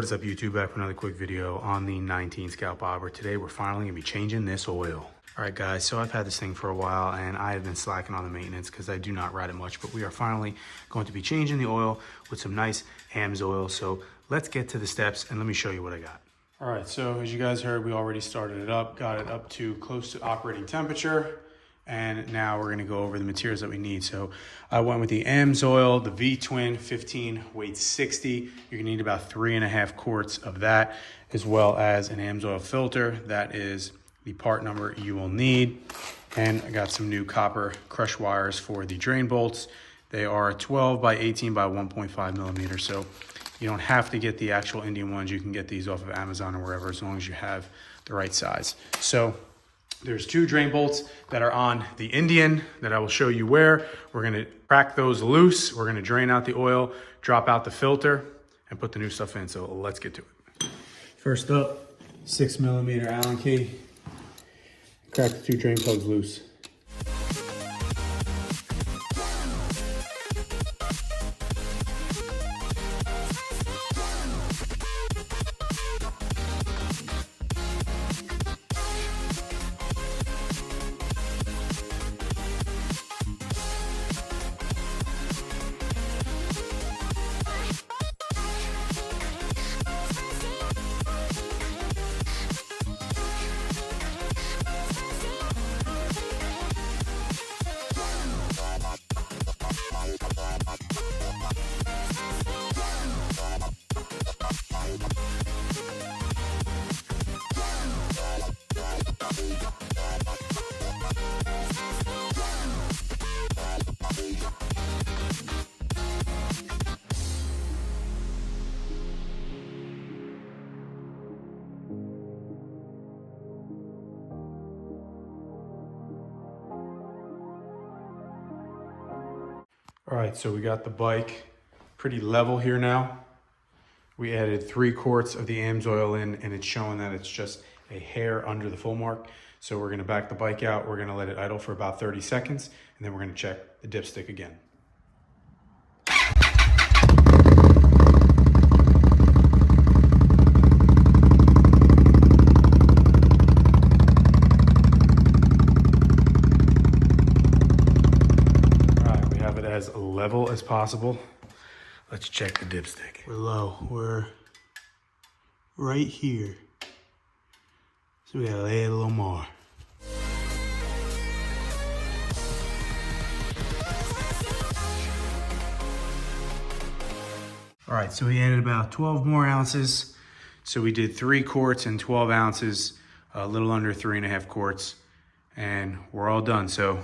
What is up, YouTube? Back for another quick video on the 19 Scout Bobber. Today we're finally gonna be changing this oil. All right guys, so I've had this thing for a while and I have been slacking on the maintenance because I do not ride it much, but we are finally going to be changing the oil with some nice AMSOIL. So let's get to the steps and let me show you what I got. All right, so as you guys heard, we already started it up, got it up to close to operating temperature. And now we're gonna go over the materials that we need. So I went with the AMSOIL, the V-Twin 15, weight 60. You're gonna need about 3.5 quarts of that, as well as an AMSOIL filter. That is the part number you will need. And I got some new copper crush wires for the drain bolts. They are 12 by 18 by 1.5 millimeters. So you don't have to get the actual Indian ones. You can get these off of Amazon or wherever, as long as you have the right size. So there's 2 drain bolts that are on the Indian that I will show you where. We're gonna crack those loose. We're gonna drain out the oil, drop out the filter, and put the new stuff in. So let's get to it. First up, 6 millimeter Allen key. Crack the 2 drain plugs loose. All right, so we got the bike pretty level here now. We added 3 quarts of the AMSOIL in, and it's showing that it's just a hair under the full mark. So we're gonna back the bike out. We're gonna let it idle for about 30 seconds, and then we're gonna check the dipstick again. As level as possible. Let's check the dipstick. We're low. We're right here. So we gotta lay it a little more. All right, so we added about 12 more ounces. So we did 3 quarts and 12 ounces, a little under 3.5 quarts, and we're all done. So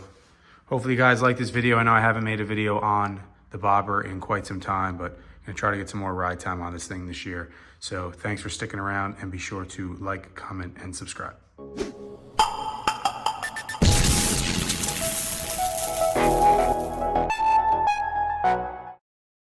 hopefully you guys like this video. I know I haven't made a video on the bobber in quite some time, but I'm gonna try to get some more ride time on this thing this year. So thanks for sticking around, and be sure to like, comment, and subscribe.